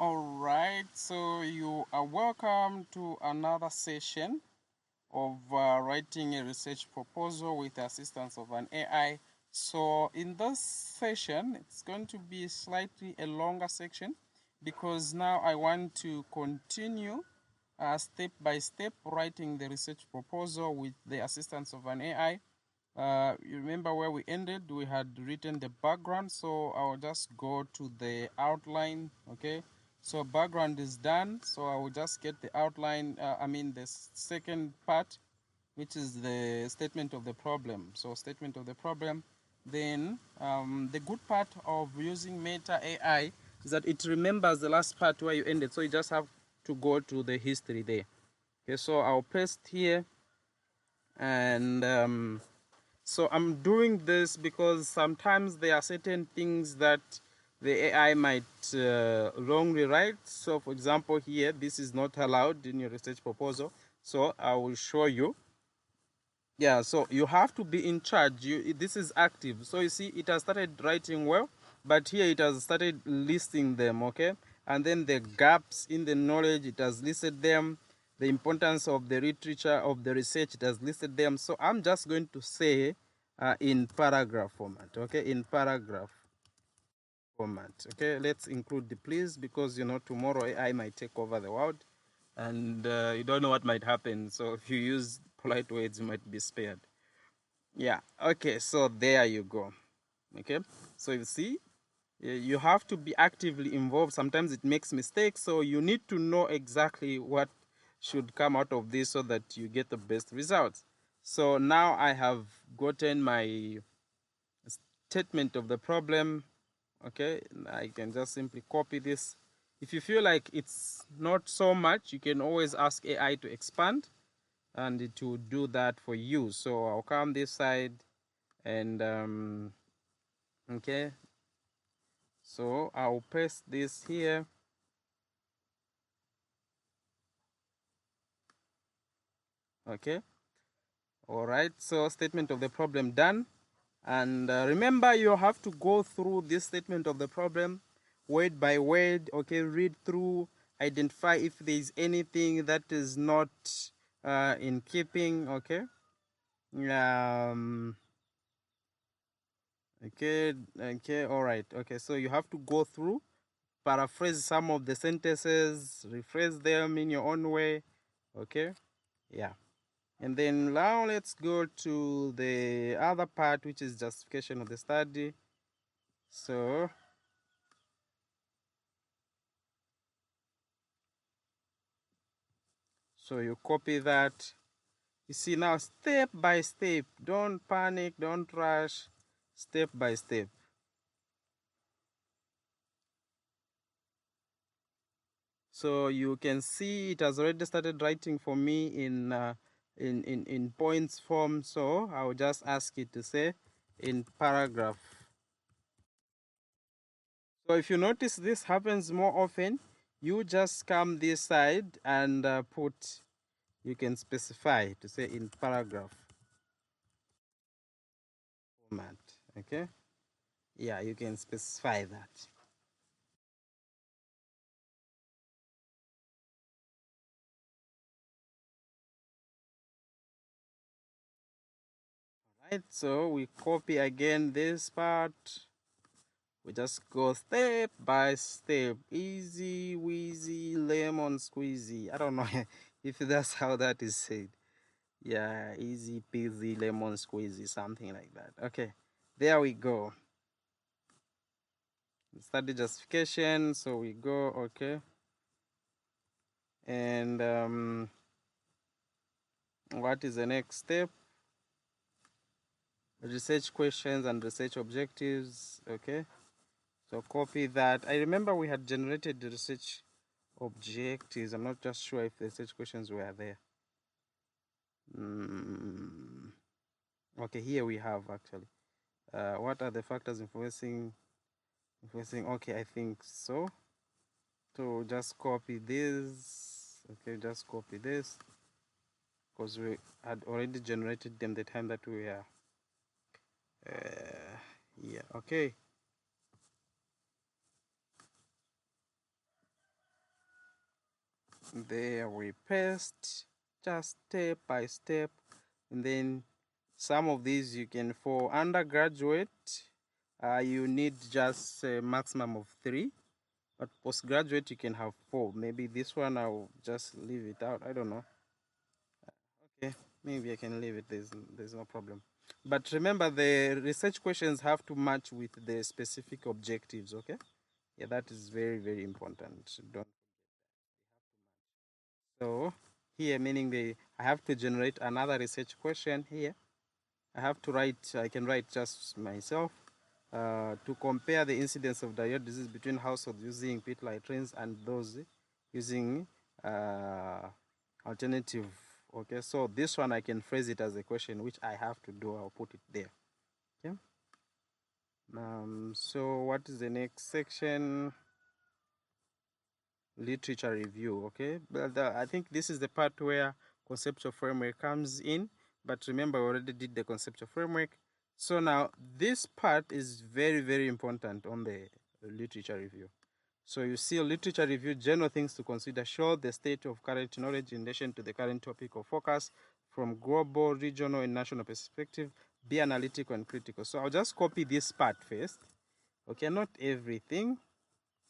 All right, so you are welcome to another session of writing a research proposal with the assistance of an AI. So in this session, it's going to be slightly a longer section because now I want to continue step by step writing the research proposal with the assistance of an AI. You remember where we ended? We had written the background, so I'll just go to the outline. Okay, so background is done, so I will just get the outline. The second part, which is the statement of the problem. So statement of the problem. Then the good part of using Meta AI is that it remembers the last part where you ended, so you just have to go to the history there. Okay, so I'll paste here, and so I'm doing this because sometimes there are certain things that the AI might wrongly write. So for example here, this is not allowed in your research proposal. So I will show you. Yeah, so you have to be in charge. This is active. So you see it has started writing well, but here it has started listing them, okay? And then the gaps in the knowledge, it has listed them. The importance of the literature, of the research, it has listed them. So I'm just going to say in paragraph format, okay? In paragraph format, okay? Let's include the please, because tomorrow AI might take over the world, and you don't know what might happen. So if you use polite words, you might be spared. Yeah, okay, so there you go. Okay, so you see, you have to be actively involved. Sometimes it makes mistakes, so you need to know exactly what should come out of this so that you get the best results. So now I have gotten my statement of the problem. Okay, I can just simply copy this. If you feel like it's not so much, you can always ask AI to expand, and it will do that for you. So I'll come this side, and okay, so I'll paste this here. Okay, all right, so statement of the problem done. And remember, you have to go through this statement of the problem word by word. Okay, read through, identify if there is anything that is not in keeping. Okay, um okay, all right. Okay, so you have to go through, paraphrase some of the sentences, rephrase them in your own way. Okay, yeah. And then now let's go to the other part, which is justification of the study. So you copy that. You see now, step by step, don't panic, don't rush, step by step. So you can see it has already started writing for me in points form. So I will just ask it to say in paragraph. So if you notice this happens more often, you just come this side and you can specify to say in paragraph format. Okay, yeah, you can specify that. Right, so we copy again this part. We just go step by step, easy wheezy lemon squeezy. I don't know if that's how that is said. Yeah, easy peasy lemon squeezy, something like that. Okay, there we go. Study justification. So we go, okay, and what is the next step? Research questions and research objectives. Okay, so copy that. I remember we had generated the research objectives. I'm not just sure if the research questions were there. Okay, here we have actually. What are the factors influencing? Okay, I think so. So just copy this. Okay, just copy this because we had already generated them the time that we are. Yeah. Okay. There we paste, just step by step. And then some of these you can, for undergraduate, you need just a maximum of 3. But postgraduate, you can have 4. Maybe this one I'll just leave it out. I don't know. Okay, maybe I can leave it. There's no problem. But remember, the research questions have to match with the specific objectives. Okay, yeah, that is very, very important. Don't. So here, meaning I have to generate another research question here. I can write just myself to compare the incidence of diarrhea disease between households using pit latrines and those using alternative. Okay, so this one I can phrase it as a question which I have to do. I'll put it there. Okay. So what is the next section? Literature review. Okay, but I think this is the part where conceptual framework comes in. But remember, we already did the conceptual framework. So now this part is very, very important on the literature review. So you see, literature review, general things to consider: show the state of current knowledge in relation to the current topic of focus from global, regional, and national perspective. Be analytical and critical. So I'll just copy this part first. Okay, not everything.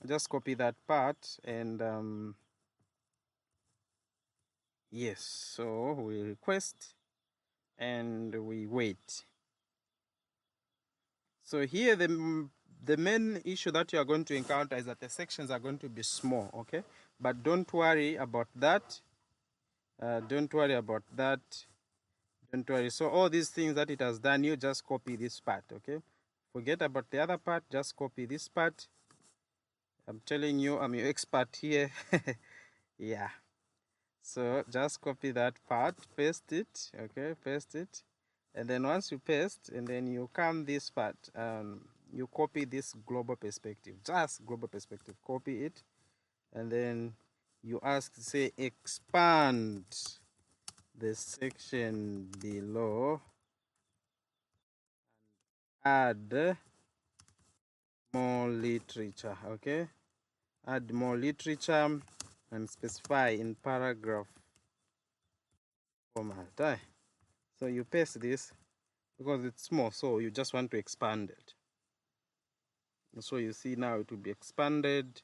I'll just copy that part and yes. So we request and we wait. So here the main issue that you are going to encounter is that the sections are going to be small, okay? But don't worry about that. Don't worry about that. Don't worry. So all these things that it has done, you just copy this part, okay? Forget about the other part, just copy this part. I'm telling you, I'm your expert here. Yeah. So just copy that part, paste it, okay? Paste it. And then once you paste, and then you come this part, you copy this global perspective, just global perspective, copy it, and then you ask, say, expand the section below, add more literature, okay? Add more literature and specify in paragraph format. So you paste this because it's small, so you just want to expand it. So you see now it will be expanded.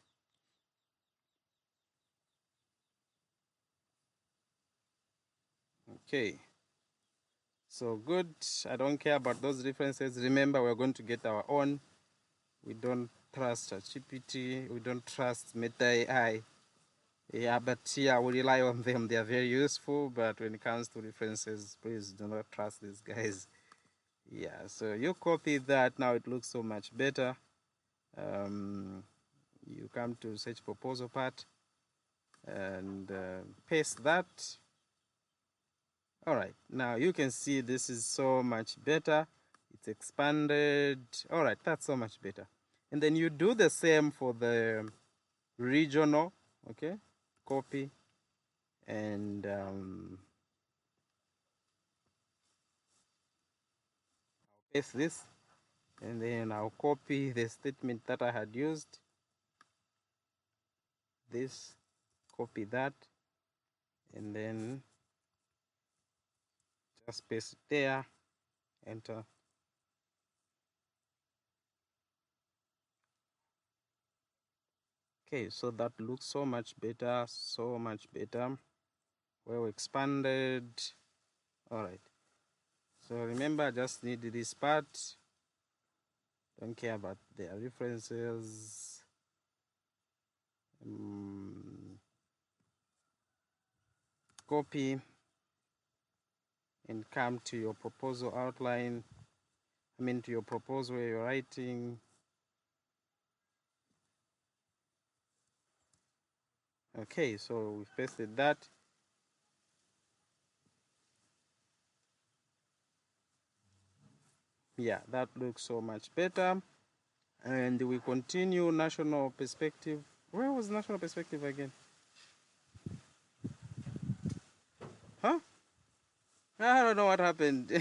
Okay, so good. I don't care about those references. Remember, we're going to get our own. We don't trust ChatGPT. We don't trust Meta AI. Yeah, but yeah, we rely on them. They are very useful, but when it comes to references, please do not trust these guys. Yeah, so you copy that. Now it looks so much better. You come to search proposal part and paste that. All right, now you can see this is so much better. It's expanded. All right, that's so much better. And then you do the same for the regional, okay? Copy and I'll paste this, and then I'll copy the statement that I had used. This, copy that, and then just paste it there, enter. Okay, so that looks so much better, so much better. Well expanded. All right. So remember, I just need this part. Don't care about their references. Copy and come to your proposal outline. To your proposal where you're writing. Okay, so we've pasted that. Yeah, that looks so much better. And we continue national perspective. Where was national perspective again? Huh? I don't know what happened.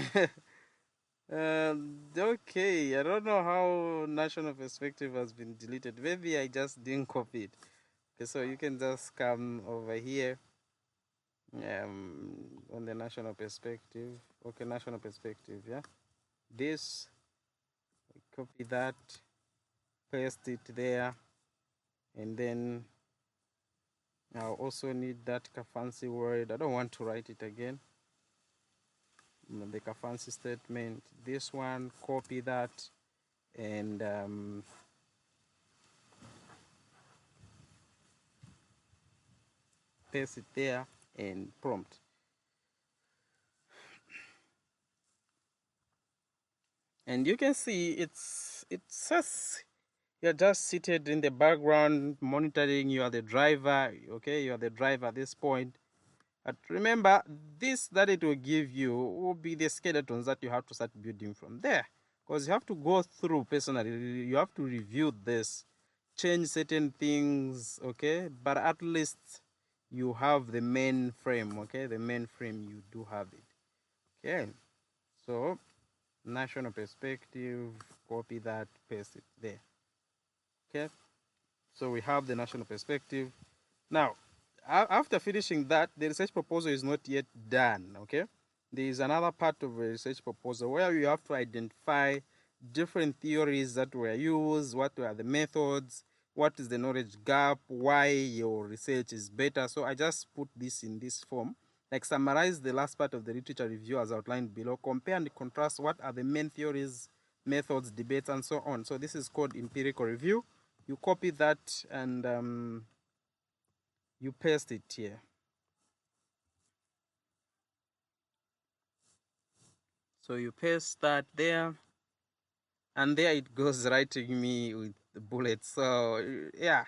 Okay, I don't know how national perspective has been deleted. Maybe I just didn't copy it. Okay, so you can just come over here on the national perspective. Okay, national perspective, yeah. This, copy that, paste it there, and then I'll also need that fancy word. I don't want to write it again. The fancy statement. This one, copy that, and paste it there and prompt. And you can see it says you're just seated in the background monitoring. You are the driver. Okay, you are the driver at this point. But remember, this that it will give you will be the skeletons that you have to start building from there. Because you have to go through personally, you have to review this, change certain things, okay? But at least you have the main frame, okay? The main frame, you do have it. Okay, so national perspective, copy that, paste it there. Okay, so we have the national perspective. Now, after finishing that, the research proposal is not yet done, okay? There is another part of a research proposal where you have to identify different theories that were used, what were the methods, what is the knowledge gap, why your research is better. So I just put this in this form, like summarize the last part of the literature review as outlined below, compare and contrast what are the main theories, methods, debates, and so on. So this is called empirical review. You copy that and you paste it here. So you paste that there, and there it goes writing me with the bullets. So yeah,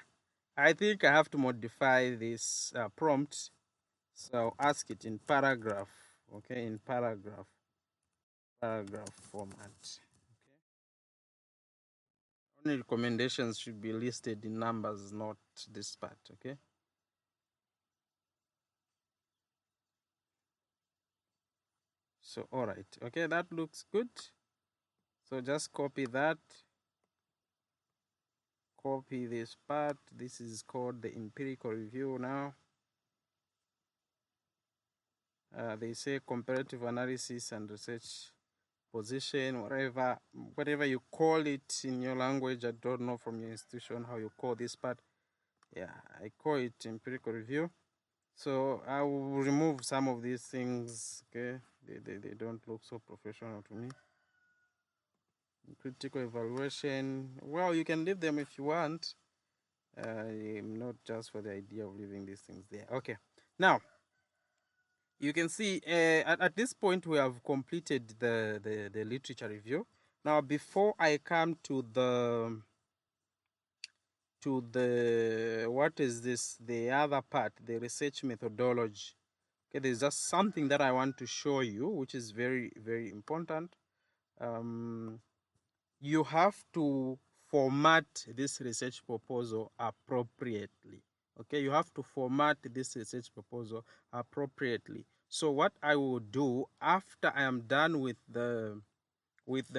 I think I have to modify this prompt. So ask it in paragraph, okay, in paragraph format. Okay. Only recommendations should be listed in numbers, not this part, okay? So all right, okay, that looks good. So just copy that. Copy this part. This is called the empirical review now. They say comparative analysis and research position, whatever you call it in your language. I don't know from your institution how you call this part. Yeah, I call it empirical review. So I will remove some of these things, okay? They don't look so professional to me. Critical evaluation, well, you can leave them if you want. Not just for the idea of leaving these things there. Okay, now you can see at this point we have completed the literature review. Now before I come to the what is this, the other part, the research methodology. Okay, there's just something that I want to show you, which is very, very important. You have to format this research proposal appropriately. Okay, you have to format this research proposal appropriately. So what I will do after I am done with the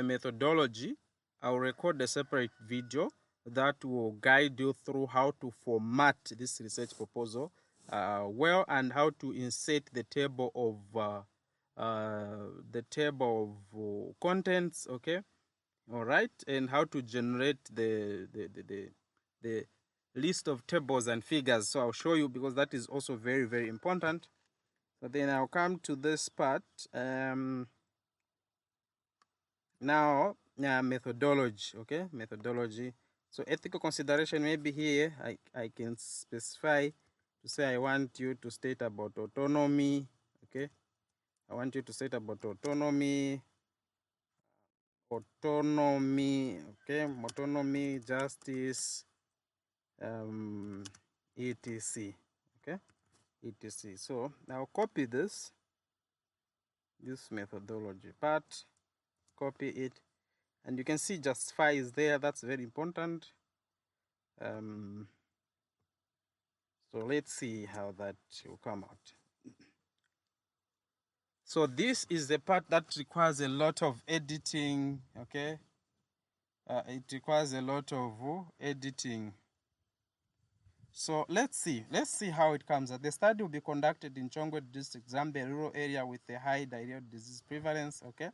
methodology, I'll record a separate video that will guide you through how to format this research proposal well, and how to insert the table of contents, okay, all right, and how to generate the list of tables and figures. So I'll show you, because that is also very, very important. So then I'll come to this part. Now, methodology, okay, methodology. So ethical consideration, maybe here I can specify to say I want you to state about autonomy, okay. I want you to state about autonomy, okay, autonomy, justice, etc, okay, etc. So I'll copy this methodology part, copy it, and you can see justify is there. That's very important. So let's see how that will come out. So this is the part that requires a lot of editing, okay? It requires a lot of editing. So let's see how it comes out. The study will be conducted in Chongwe district, Zambia rural area with a high diarrhea disease prevalence. Okay,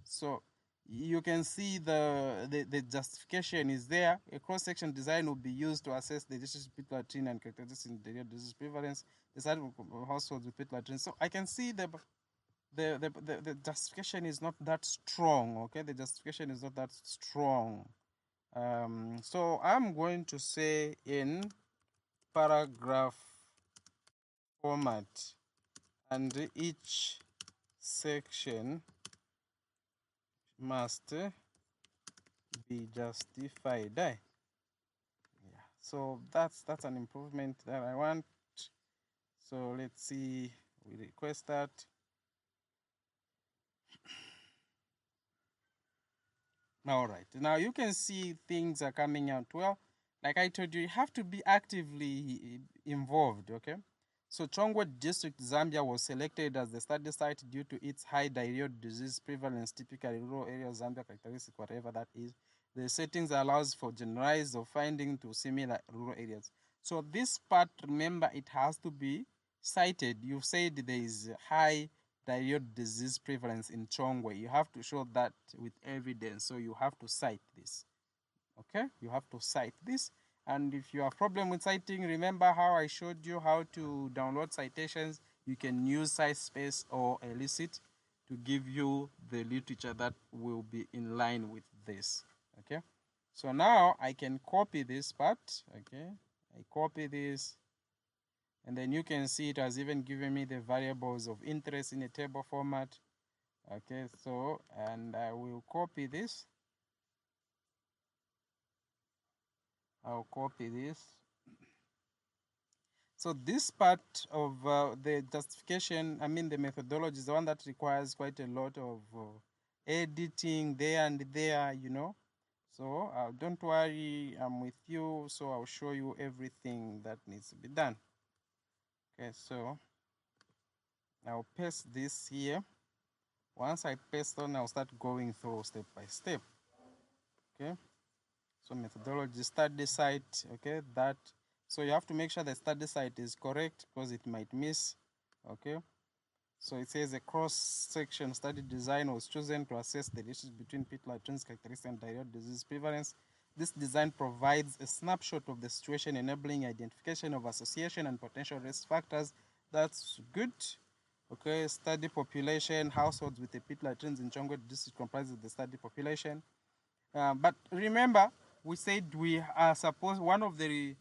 so you can see the justification is there. A cross-section design will be used to assess the disease pit latrine and characteristics in diarrhea disease prevalence. The study will households with pit latrine. So I can see the justification is not that strong. Okay, the justification is not that strong. So I'm going to say in paragraph format, and each section must be justified. Yeah. So that's an improvement that I want. So let's see, we request that. All right, now you can see things are coming out well. Like I told you, you have to be actively involved. Okay, so Chongwe district, Zambia was selected as the study site due to its high diarrhea disease prevalence, typically rural areas, Zambia characteristic, whatever that is. The settings allows for generalized of finding to similar rural areas. So this part, remember, it has to be cited. You've said there is high diarrhea disease prevalence in Chongwe. You have to show that with evidence. So you have to cite this. Okay, you have to cite this. And if you have problem with citing, remember how I showed you how to download citations. You can use CiteSpace or Elicit to give you the literature that will be in line with this. Okay, so now I can copy this part. Okay, I copy this, and then you can see it has even given me the variables of interest in a table format. Okay, so, and I will copy this. I'll copy this. So this part of the justification, I mean the methodology, is the one that requires quite a lot of editing there and there, you know. So don't worry, I'm with you. So I'll show you everything that needs to be done. Okay, so I'll paste this here. Once I paste on, I'll start going through step by step. Okay, so methodology, study site, okay, that. So you have to make sure the study site is correct because it might miss. Okay, so it says a cross-section study design was chosen to assess the relationship between pit latrines characteristics and diarrhea disease prevalence. This design provides a snapshot of the situation, enabling identification of association and potential risk factors. That's good. Okay, study population, households with a pit latrines in Chongwe district comprises the study population. But remember, we said we are supposed, one of the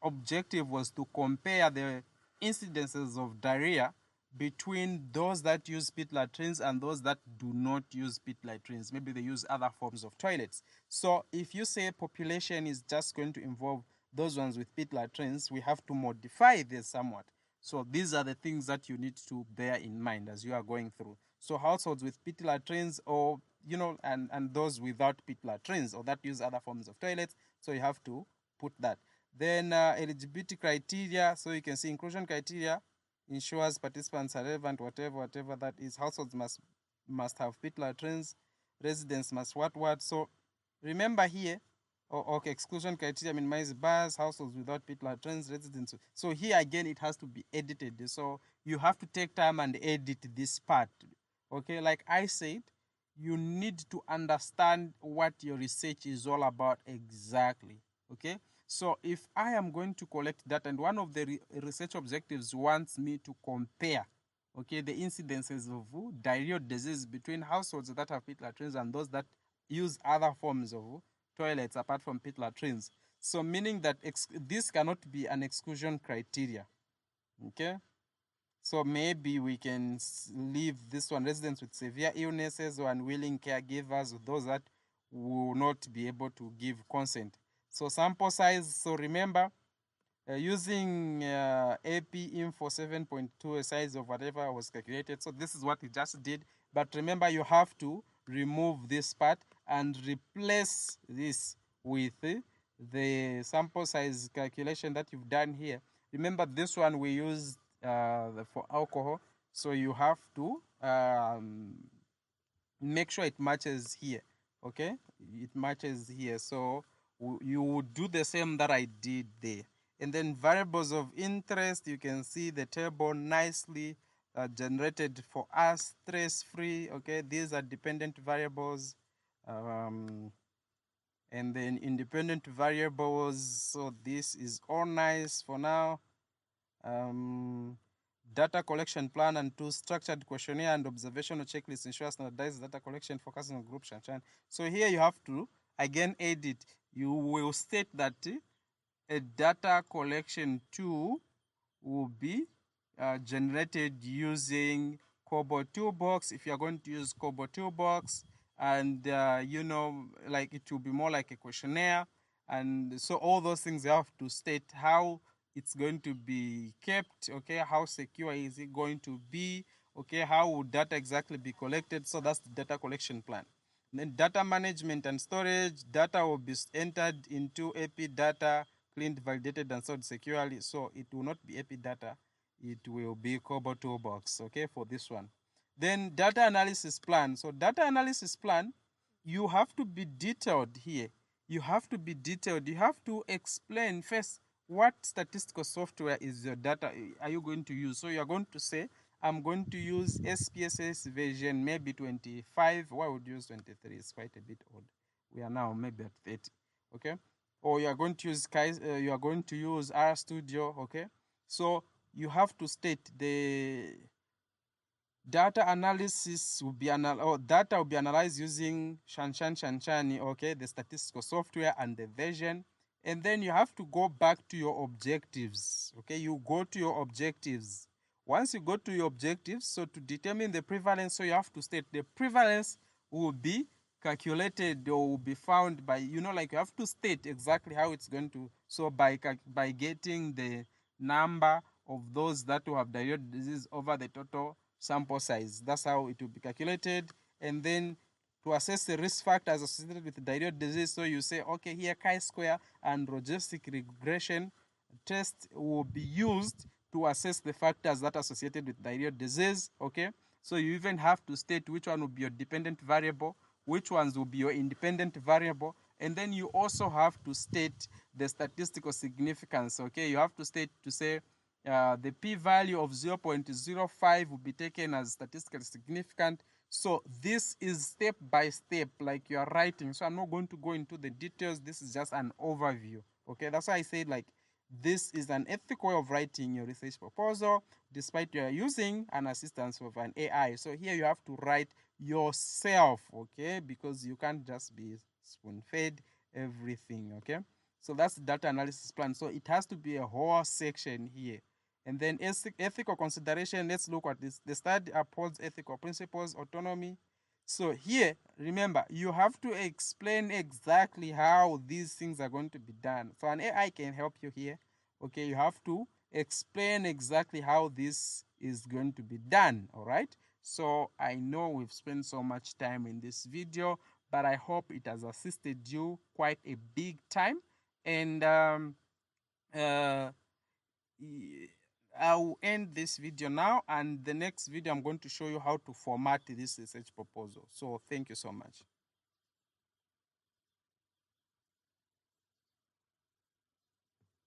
objective was to compare the incidences of diarrhea between those that use pit latrines and those that do not use pit latrines. Maybe they use other forms of toilets. So if you say population is just going to involve those ones with pit latrines, we have to modify this somewhat. So these are the things that you need to bear in mind as you are going through. So households with pit latrines, or and those without pit latrines or that use other forms of toilets. So you have to put that. Then eligibility criteria. So you can see inclusion criteria ensures participants are relevant, whatever that is. Households must have pit latrines. Residents must what. So remember here, okay, exclusion criteria minimize bars, households without pit latrines, residents. So here again, it has to be edited. So you have to take time and edit this part. Okay, like I said, you need to understand what your research is all about exactly. Okay, so if I am going to collect data, and one of the research objectives wants me to compare, okay, the incidences of diarrheal disease between households that have pit latrines and those that use other forms of toilets apart from pit latrines. So meaning that this cannot be an exclusion criteria. Okay, so maybe we can leave this one: residents with severe illnesses or unwilling caregivers, those that will not be able to give consent. So sample size, so remember, using AP info 7.2, a size of whatever was calculated. So this is what we just did. But remember, you have to remove this part and replace this with the sample size calculation that you've done here. Remember, this one we used for alcohol. So you have to make sure it matches here. Okay, it matches here. So you would do the same that I did there. And then variables of interest, you can see the table nicely generated for us, stress-free. Okay, these are dependent variables. And then independent variables, so this is all nice for now. Data collection plan and two structured questionnaire and observational checklist ensure standardized data collection focusing on group shanshan. So here you have to again edit. You will state that a data collection tool will be generated using Kobo Toolbox. If you're going to use Kobo Toolbox, and you know, like it will be more like a questionnaire, and so all those things you have to state how it's going to be kept. Okay, how secure is it going to be? Okay, how will data exactly be collected? So that's the data collection plan. And then data management and storage, data will be entered into AP data, cleaned, validated, and stored securely. So it will not be AP data, it will be Kobo Toolbox, okay, for this one. Then data analysis plan. So data analysis plan, you have to be detailed here. You have to be detailed. You have to explain first what statistical software is your data are you going to use. So you're going to say, I'm going to use SPSS version maybe 25. Why would you use 23? It's quite a bit old. We are now maybe at 30. Okay, or you are going to use you are going to use RStudio. Okay, so you have to state the data analysis will be data will be analyzed using Shanshani, okay, the statistical software and the version. And then you have to go back to your objectives. Okay, you go to your objectives. Once you go to your objectives, so to determine the prevalence, so you have to state the prevalence will be calculated or will be found by, you know, like you have to state exactly how it's going to, so by getting the number of those that will have diarrheal disease over the total sample size. That's how it will be calculated. And then to assess the risk factors associated with diarrheal disease, so you say, okay, here chi-square and logistic regression test will be used to assess the factors that are associated with diarrheal disease. Okay, so you even have to state which one will be your dependent variable, which ones will be your independent variable, and then you also have to state the statistical significance. Okay, you have to state to say the p-value of 0.05 will be taken as statistically significant. So this is step by step, like you are writing. So I'm not going to go into the details. This is just an overview. Okay, that's why I said like this is an ethical way of writing your research proposal, despite you are using an assistance of an AI. So here you have to write yourself, okay, because you can't just be spoon-fed everything. Okay, so that's the data analysis plan. So it has to be a whole section here. And then ethical consideration, let's look at this. The study upholds ethical principles, autonomy. So here, remember, you have to explain exactly how these things are going to be done. So an AI can help you here. Okay, you have to explain exactly how this is going to be done, all right? So I know we've spent so much time in this video, but I hope it has assisted you quite a big time. And I'll end this video now, and the next video I'm going to show you how to format this research proposal. So thank you so much.